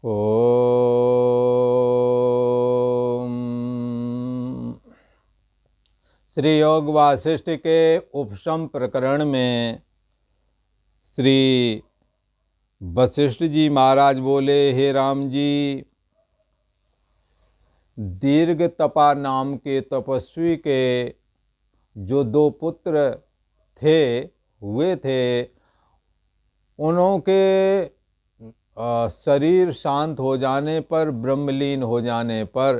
ओम। श्री योग वासिष्ठ के उपशम प्रकरण में श्री वशिष्ठ जी महाराज बोले, हे राम जी, दीर्घ तपा नाम के तपस्वी के जो दो पुत्र हुए थे, उनके शरीर शांत हो जाने पर, ब्रह्मलीन हो जाने पर,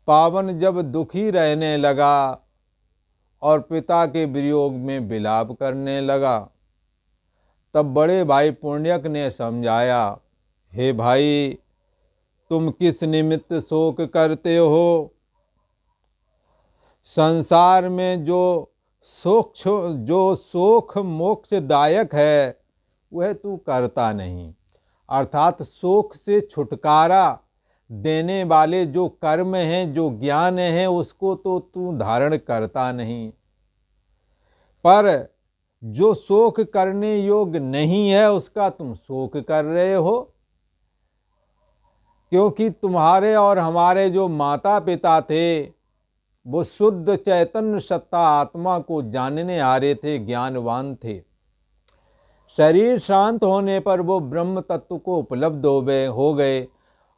पावन जब दुखी रहने लगा और पिता के वियोग में विलाप करने लगा, तब बड़े भाई पुण्यक ने समझाया, हे भाई, तुम किस निमित्त शोक करते हो? संसार में जो शोक मोक्षदायक है वह तू करता नहीं, अर्थात शोक से छुटकारा देने वाले जो कर्म हैं, जो ज्ञान है, उसको तो तू धारण करता नहीं। पर जो शोक करने योग्य नहीं है उसका तुम शोक कर रहे हो, क्योंकि तुम्हारे और हमारे जो माता पिता थे वो शुद्ध चैतन्य सत्ता आत्मा को जानने आ रहे थे, ज्ञानवान थे। शरीर शांत होने पर वो ब्रह्म तत्व को उपलब्ध हो गए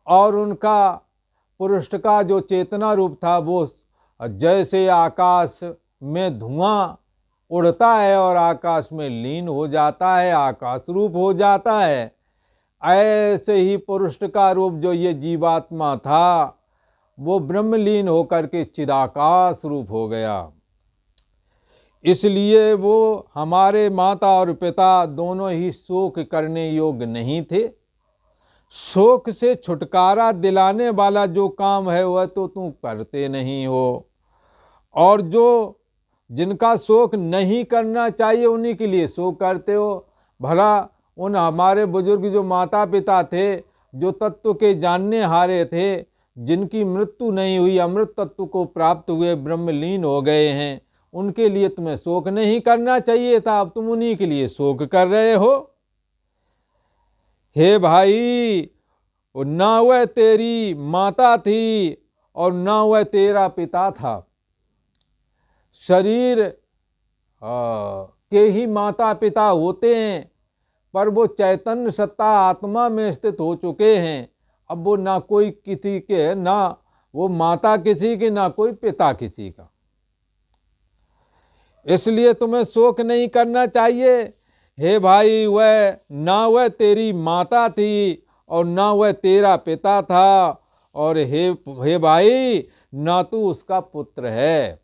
और उनका पुरुष का जो चेतना रूप था वो जैसे आकाश में धुआं उड़ता है और आकाश में लीन हो जाता है, आकाश रूप हो जाता है, ऐसे ही पुरुष का रूप जो ये जीवात्मा था वो ब्रह्मलीन होकर के चिदाकाश रूप हो गया। इसलिए वो हमारे माता और पिता दोनों ही शोक करने योग्य नहीं थे। शोक से छुटकारा दिलाने वाला जो काम है वह तो तुम करते नहीं हो, और जो जिनका शोक नहीं करना चाहिए उन्हीं के लिए शोक करते हो। भला उन हमारे बुजुर्ग जो माता पिता थे, जो तत्व के जानने हारे थे, जिनकी मृत्यु नहीं हुई, अमृत तत्व को प्राप्त हुए, ब्रह्मलीन हो गए हैं, उनके लिए तुम्हें शोक नहीं करना चाहिए था, अब तुम उन्हीं के लिए शोक कर रहे हो। हे भाई, ना वह तेरी माता थी और ना वह तेरा पिता था। शरीर के ही माता पिता होते हैं, पर वो चैतन्य सत्ता आत्मा में स्थित हो चुके हैं। अब वो ना कोई किसी के, ना वो माता किसी की, ना कोई पिता किसी का। इसलिए तुम्हें शोक नहीं करना चाहिए। हे भाई, वह तेरी माता थी और ना वह तेरा पिता था, और हे भाई, ना तू उसका पुत्र है।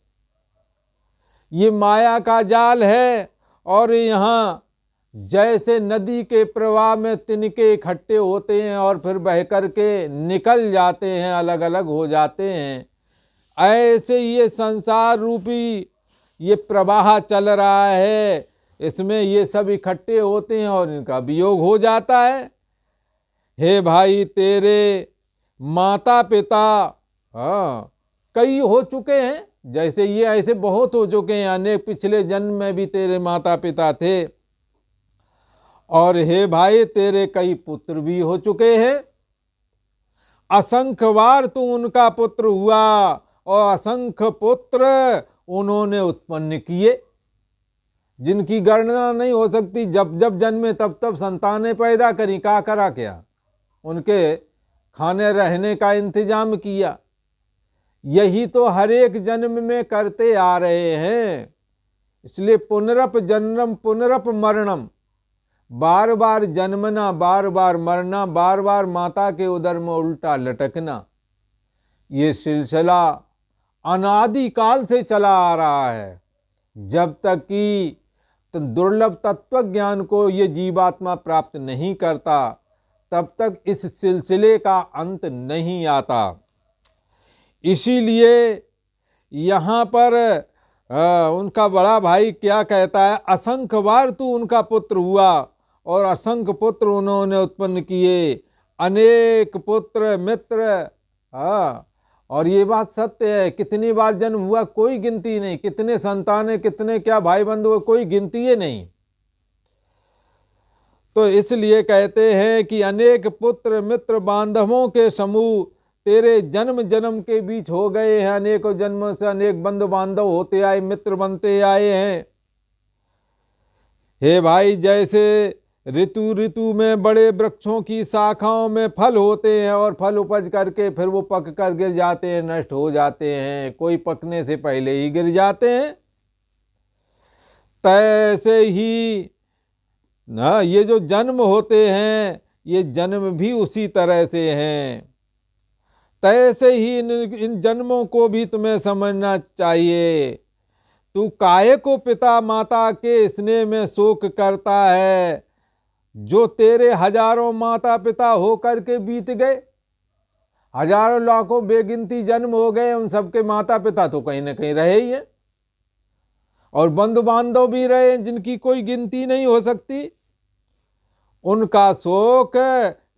ये माया का जाल है, और यहाँ जैसे नदी के प्रवाह में तिनके इकट्ठे होते हैं और फिर बह करके निकल जाते हैं, अलग अलग हो जाते हैं, ऐसे ये संसार रूपी ये प्रवाह चल रहा है। इसमें ये सब इकट्ठे होते हैं और इनका वियोग हो जाता है। हे भाई, तेरे माता पिता कई हो चुके हैं, जैसे ये ऐसे बहुत हो चुके हैं, अनेक पिछले जन्म में भी तेरे माता पिता थे। और हे भाई, तेरे कई पुत्र भी हो चुके हैं। असंख्य बार तू उनका पुत्र हुआ और असंख्य पुत्र उन्होंने उत्पन्न किए, जिनकी गणना नहीं हो सकती। जब जब जन्मे तब तब संतानें पैदा करी, का करा क्या? उनके खाने रहने का इंतजाम किया। यही तो हर एक जन्म में करते आ रहे हैं। इसलिए पुनरप जन्म पुनरप मरणम, बार बार जन्मना, बार बार मरना, बार बार माता के उदर में उल्टा लटकना, ये सिलसिला अनादि काल से चला आ रहा है। जब तक कि दुर्लभ तत्व ज्ञान को ये जीवात्मा प्राप्त नहीं करता, तब तक इस सिलसिले का अंत नहीं आता। इसीलिए यहाँ पर उनका बड़ा भाई क्या कहता है, असंख्य बार तू उनका पुत्र हुआ और असंख्य पुत्र उन्होंने उत्पन्न किए, अनेक पुत्र मित्र। और ये बात सत्य है, कितनी बार जन्म हुआ कोई गिनती नहीं, कितने संतानें, कितने क्या भाई बंधु, कोई गिनती ही नहीं। तो इसलिए कहते हैं कि अनेक पुत्र मित्र बांधवों के समूह तेरे जन्म जन्म के बीच हो गए हैं। अनेकों जन्मों से अनेक बंधु बांधव होते आए, मित्र बनते आए हैं। हे भाई, जैसे ऋतु ऋतु में बड़े वृक्षों की शाखाओं में फल होते हैं और फल उपज करके फिर वो पक कर गिर जाते हैं, नष्ट हो जाते हैं, कोई पकने से पहले ही गिर जाते हैं। तैसे ही ना ये जो जन्म होते हैं, ये जन्म भी उसी तरह से हैं। तैसे ही इन जन्मों को भी तुम्हें समझना चाहिए। तू काहे को पिता माता के स्नेह में शोक करता है, जो तेरे हजारों माता पिता होकर के बीत गए। हजारों लाखों बेगिनती जन्म हो गए, उन सबके माता पिता तो कहीं ना कहीं रहे ही हैं, और बंधु बांधव भी रहे जिनकी कोई गिनती नहीं हो सकती। उनका शोक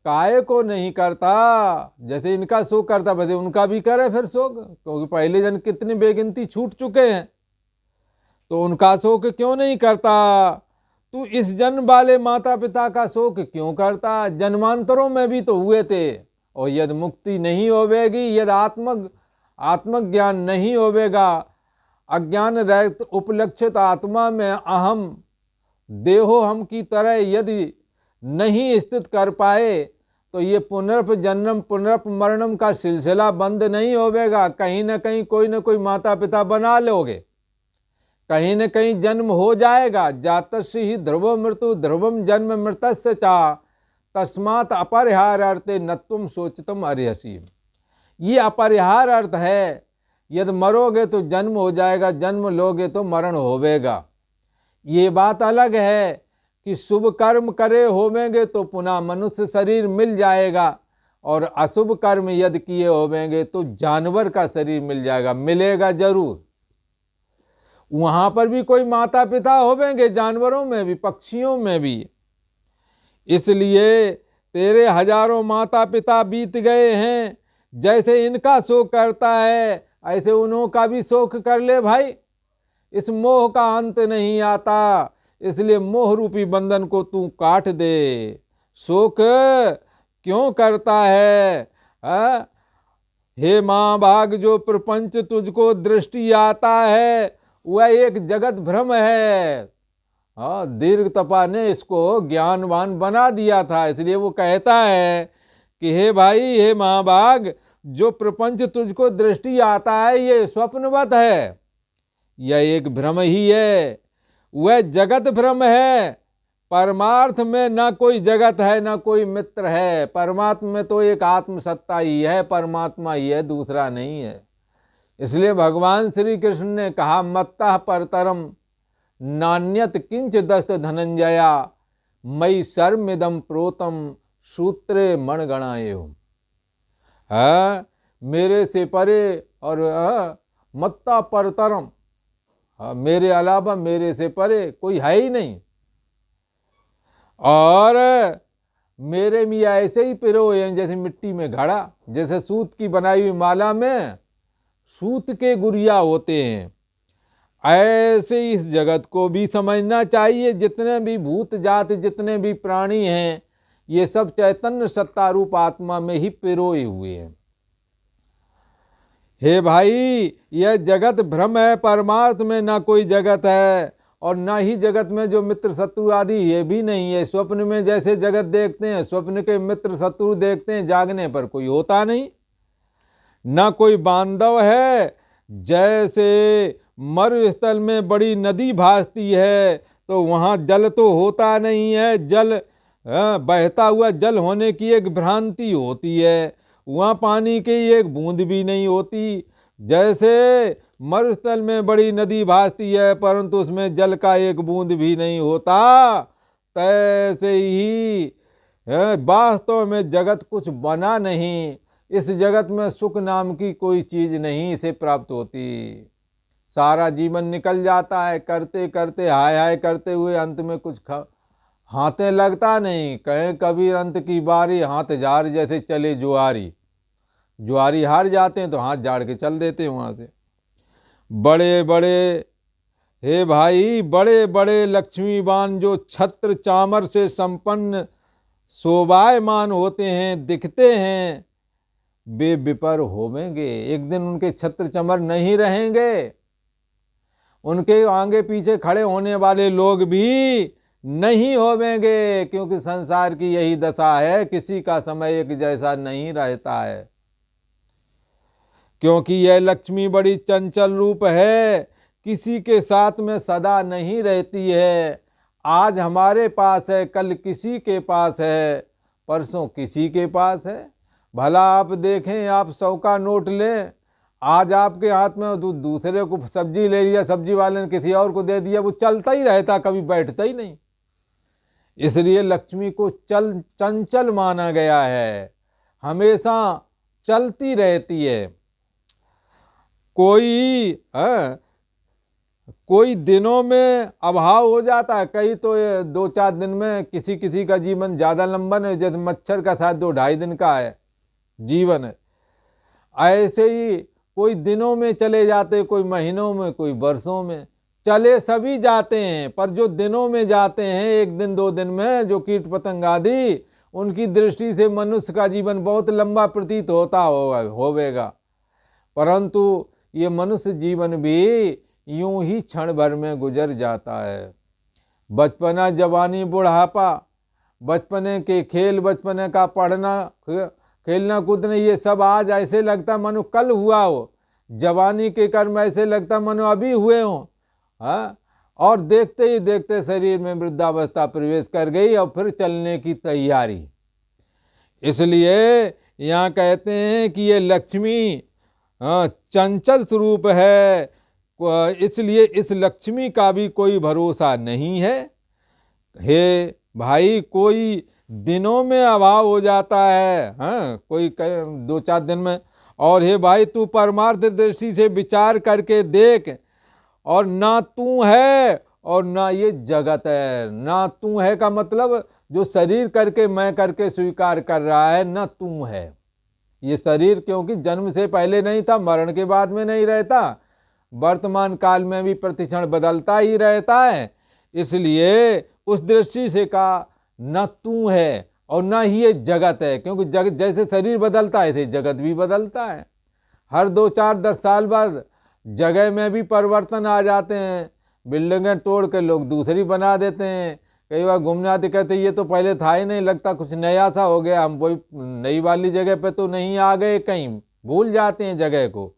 काहे को नहीं करता, जैसे इनका शोक करता वैसे उनका भी करे फिर शोक, क्योंकि पहले जन कितनी बेगिनती छूट चुके हैं, तो उनका शोक क्यों नहीं करता। तू इस जन्म वाले माता पिता का शोक क्यों करता, जन्मांतरों में भी तो हुए थे। और यदि मुक्ति नहीं होवेगी, यदि आत्मज्ञान नहीं होवेगा, अज्ञान रहित उपलक्षित आत्मा में अहम देहो हम की तरह यदि नहीं स्थित कर पाए, तो ये पुनर्प जन्म पुनर्प मरणम का सिलसिला बंद नहीं होवेगा। कहीं न कहीं कोई न कोई माता पिता बना लोगे, कहीं न कहीं जन्म हो जाएगा। जातस्य ही ध्रुव मृत्यु ध्रुवम जन्म मृतस्य चा तस्मात् अपरिहार अर्थे न तुम सोचतम अर्हसि। ये अपरिहार अर्थ है, यदि मरोगे तो जन्म हो जाएगा, जन्म लोगे तो मरण होवेगा। ये बात अलग है कि शुभ कर्म करे होवेंगे तो पुनः मनुष्य शरीर मिल जाएगा, और अशुभ कर्म यदि किए होवेंगे तो जानवर का शरीर मिल जाएगा, मिलेगा जरूर। वहां पर भी कोई माता पिता होवेंगे, जानवरों में भी, पक्षियों में भी। इसलिए तेरे हजारों माता पिता बीत गए हैं, जैसे इनका शोक करता है ऐसे उन्हों का भी शोक कर ले भाई। इस मोह का अंत नहीं आता, इसलिए मोह रूपी बंधन को तू काट दे। शोक क्यों करता है? हे माँ भाग, जो प्रपंच तुझको दृष्टि आता है वह एक जगत भ्रम है। दीर्घ तपा ने इसको ज्ञानवान बना दिया था, इसलिए वो कहता है कि हे भाई, हे माँ भाग, जो प्रपंच तुझको दृष्टि आता है ये स्वप्नवत है, यह एक भ्रम ही है, वह जगत भ्रम है। परमार्थ में ना कोई जगत है ना कोई मित्र है, परमात्मा में तो एक आत्म सत्ता ही है, परमात्मा ही है, दूसरा नहीं है। इसलिए भगवान श्री कृष्ण ने कहा, मत्तः परतरम नान्यत किंच दस्त धनंजया मई सर्वमिदं प्रोतम सूत्रे मणगणायो। मेरे से परे और मत्ता परतरम, मेरे अलावा मेरे से परे कोई है ही नहीं। और मेरे मियाँ ऐसे ही पिरोए हैं जैसे मिट्टी में घड़ा, जैसे सूत की बनाई हुई माला में सूत के गुड़िया होते हैं, ऐसे इस जगत को भी समझना चाहिए। जितने भी भूत जात, जितने भी प्राणी हैं, ये सब चैतन्य सत्ता रूप आत्मा में ही पिरोए हुए हैं। हे भाई, यह जगत भ्रम है, परमार्थ में ना कोई जगत है, और ना ही जगत में जो मित्र शत्रु आदि ये भी नहीं है। स्वप्न में जैसे जगत देखते हैं, स्वप्न के मित्र शत्रु देखते हैं, जागने पर कोई होता नहीं, ना कोई बांधव है। जैसे मरुस्थल में बड़ी नदी भासती है तो वहाँ जल तो होता नहीं है, जल बहता हुआ जल होने की एक भ्रांति होती है, वहाँ पानी की एक बूंद भी नहीं होती। जैसे मरुस्थल में बड़ी नदी भासती है परंतु उसमें जल का एक बूंद भी नहीं होता, तैसे ही वास्तव में जगत कुछ बना नहीं। इस जगत में सुख नाम की कोई चीज नहीं इसे प्राप्त होती। सारा जीवन निकल जाता है करते करते, हाय हाय करते हुए, अंत में कुछ हाथे लगता नहीं। कहे कबीर अंत की बारी हाथ जार जैसे चले जुआरी, जुआरी हार जाते हैं तो हाथ झाड़ के चल देते हैं वहाँ से। बड़े बड़े हे भाई, बड़े बड़े लक्ष्मीवान जो छत्र चामर से संपन्न शोभायमान होते हैं, दिखते हैं, वे विपर होवेंगे। एक दिन उनके छत्र चमर नहीं रहेंगे। उनके आगे पीछे खड़े होने वाले लोग भी नहीं होवेंगे, क्योंकि संसार की यही दशा है, किसी का समय एक जैसा नहीं रहता है। क्योंकि यह लक्ष्मी बड़ी चंचल रूप है, किसी के साथ में सदा नहीं रहती है। आज हमारे पास है, कल किसी के पास है, परसों किसी के पास है। भला आप देखें, आप 100 का नोट लें, आज आपके हाथ में, दूसरे को सब्जी ले लिया, सब्जी वाले ने किसी और को दे दिया, वो चलता ही रहता, कभी बैठता ही नहीं। इसलिए लक्ष्मी को चंचल माना गया है, हमेशा चलती रहती है। कोई दिनों में अभाव हो जाता है, कई तो 2-4 दिन में, किसी किसी का जीवन ज़्यादा लंबा है, जैसे मच्छर का शायद 2-2.5 दिन का है जीवन है। ऐसे ही कोई दिनों में चले जाते, कोई महीनों में, कोई वर्षों में, चले सभी जाते हैं। पर जो दिनों में जाते हैं, 1 दिन 2 दिन में, जो कीट पतंग आदि, उनकी दृष्टि से मनुष्य का जीवन बहुत लंबा प्रतीत होता होवेगा। परंतु ये मनुष्य जीवन भी यूं ही क्षण भर में गुजर जाता है। बचपना, जवानी, बुढ़ापा, बचपने के खेल, बचपने का पढ़ना, खेलना कूदना, ये सब आज ऐसे लगता मानो कल हुआ हो। जवानी के कर्म ऐसे लगता मानो अभी हुए हों। हाँ, और देखते ही देखते शरीर में वृद्धावस्था प्रवेश कर गई और फिर चलने की तैयारी। इसलिए यहाँ कहते हैं कि ये लक्ष्मी चंचल स्वरूप है, इसलिए इस लक्ष्मी का भी कोई भरोसा नहीं है। हे भाई, कोई दिनों में अभाव हो जाता है, हाँ, कोई 2-4 दिन में। और हे भाई, तू परमार्थ दृष्टि से विचार करके देख, और ना तू है और ना ये जगत है। ना तू है का मतलब जो शरीर करके मैं करके स्वीकार कर रहा है, ना तू है। ये शरीर क्योंकि जन्म से पहले नहीं था, मरण के बाद में नहीं रहता, वर्तमान काल में भी प्रतिक्षण बदलता ही रहता है। इसलिए उस दृष्टि से कहा, न तू है और न ही ये जगत है, क्योंकि जगत जैसे शरीर बदलता है, ऐसे जगत भी बदलता है। हर 2-4-10 साल बाद जगह में भी परिवर्तन आ जाते हैं। बिल्डिंगें तोड़ के लोग दूसरी बना देते हैं। कई बार घूमने आते कहते ये तो पहले था ही नहीं, लगता कुछ नया सा हो गया, हम वही नई वाली जगह पे तो नहीं आ गए, कहीं भूल जाते हैं जगह को।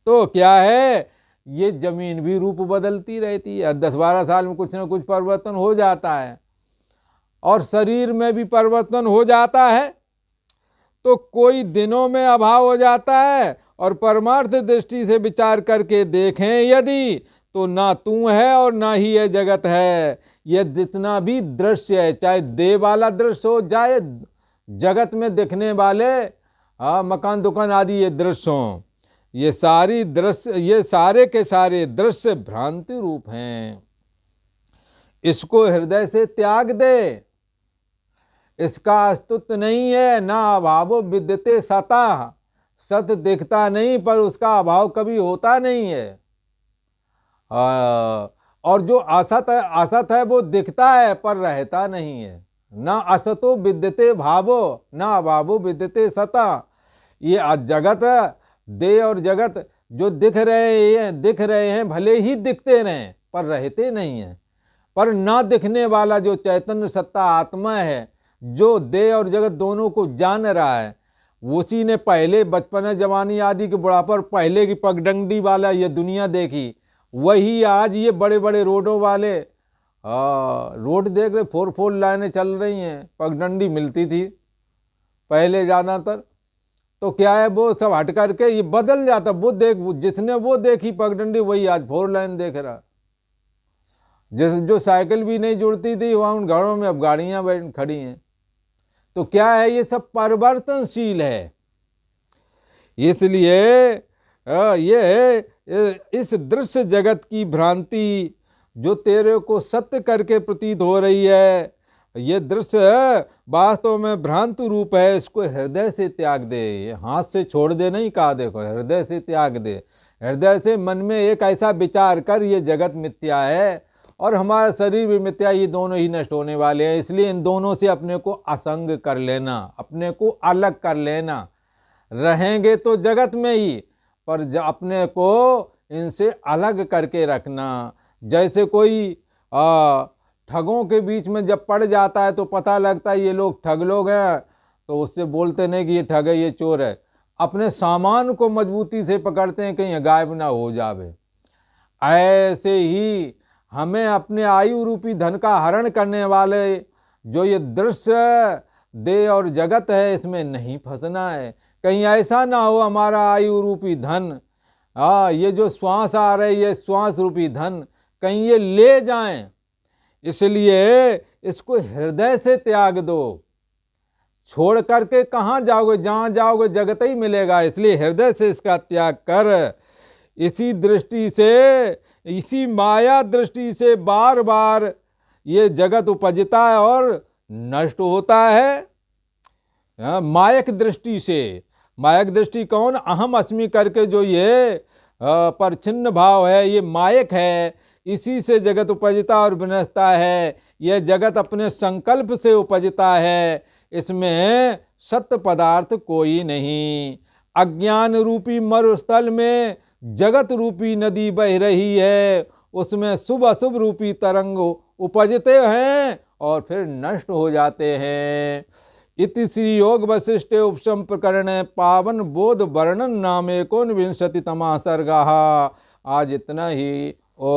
तो क्या है, ये जमीन भी रूप बदलती रहती है, 10-12 साल में कुछ ना कुछ परिवर्तन हो जाता है, और शरीर में भी परिवर्तन हो जाता है। तो कोई दिनों में अभाव हो जाता है, और परमार्थ दृष्टि से विचार करके देखें यदि, तो ना तू है और ना ही यह जगत है। यह जितना भी दृश्य है, चाहे देह वाला दृश्य हो, चाहे जगत में दिखने वाले मकान दुकान आदि ये दृश्य हों, ये सारी दृश्य, ये सारे के सारे दृश्य भ्रांति रूप हैं। इसको हृदय से त्याग दे, इसका अस्तित्व नहीं है। ना अभावो विद्यते सतः, सत दिखता नहीं पर उसका अभाव कभी होता नहीं है। और जो असत है वो दिखता है पर रहता नहीं है। ना असतो विद्यते भावो, ना अभावो विद्यते सतः। ये जगत, देह और जगत जो दिख रहे हैं, भले ही दिखते रहें पर रहते नहीं हैं। पर ना दिखने वाला जो चैतन्य सत्ता आत्मा है, जो देह और जगत दोनों को जान रहा है, उसी ने पहले बचपन, जवानी आदि के बुढ़ापा पहले की पगडंडी वाला ये दुनिया देखी, वही आज ये बड़े बड़े रोडों वाले रोड देख रहे, 4 लाइनें चल रही हैं। पगडंडी मिलती थी पहले ज़्यादातर, तो क्या है, वो सब हट करके ये बदल जाता। वो जिसने वो देखी पगडंडी, वही आज 4 लाइन देख रहा। जो साइकिल भी नहीं जुड़ती थी, वहाँ उन घरों में अब गाड़ियाँ खड़ी हैं। तो क्या है, ये सब परिवर्तनशील है। इसलिए ये इस दृश्य जगत की भ्रांति जो तेरे को सत्य करके प्रतीत हो रही है, ये दृश्य वास्तव में भ्रांति रूप है। इसको हृदय से त्याग दे, ये हाथ से छोड़ दे नहीं कहा, देखो हृदय से त्याग दे। हृदय से मन में एक ऐसा विचार कर, ये जगत मिथ्या है और हमारा शरीर भी मिथ्या, ये दोनों ही नष्ट होने वाले हैं, इसलिए इन दोनों से अपने को असंग कर लेना, अपने को अलग कर लेना। रहेंगे तो जगत में ही, पर अपने को इनसे अलग करके रखना। जैसे कोई ठगों के बीच में जब पड़ जाता है तो पता लगता है ये लोग ठग लोग हैं, तो उससे बोलते नहीं कि ये ठग है, ये चोर है। अपने सामान को मजबूती से पकड़ते हैं कहीं गायब ना हो जावे। ऐसे ही हमें अपने आयु रूपी धन का हरण करने वाले जो ये दृश्य देह और जगत है, इसमें नहीं फंसना है। कहीं ऐसा ना हो हमारा आयु रूपी धन, ये जो श्वास आ रहे, ये श्वास रूपी धन कहीं ये ले जाएं। इसलिए इसको हृदय से त्याग दो। छोड़ करके कहाँ जाओगे, जहां जाओगे जगत ही मिलेगा, इसलिए हृदय से इसका त्याग कर। इसी दृष्टि से, इसी माया दृष्टि से बार बार ये जगत उपजता है और नष्ट होता है। मायक दृष्टि से, मायक दृष्टि कौन, अहम अस्मि करके जो ये परछिन्न भाव है, ये मायक है, इसी से जगत उपजता और विनष्टा है। यह जगत अपने संकल्प से उपजता है, इसमें सत्य पदार्थ कोई नहीं। अज्ञान रूपी मरुस्थल में जगत रूपी नदी बह रही है, उसमें शुभ अशुभ रूपी तरंग उपजते हैं और फिर नष्ट हो जाते हैं। इति श्री योग वशिष्ठे उपशम प्रकरण पावन बोध वर्णन नाम 19तमा सर्गः। आज इतना ही। ओ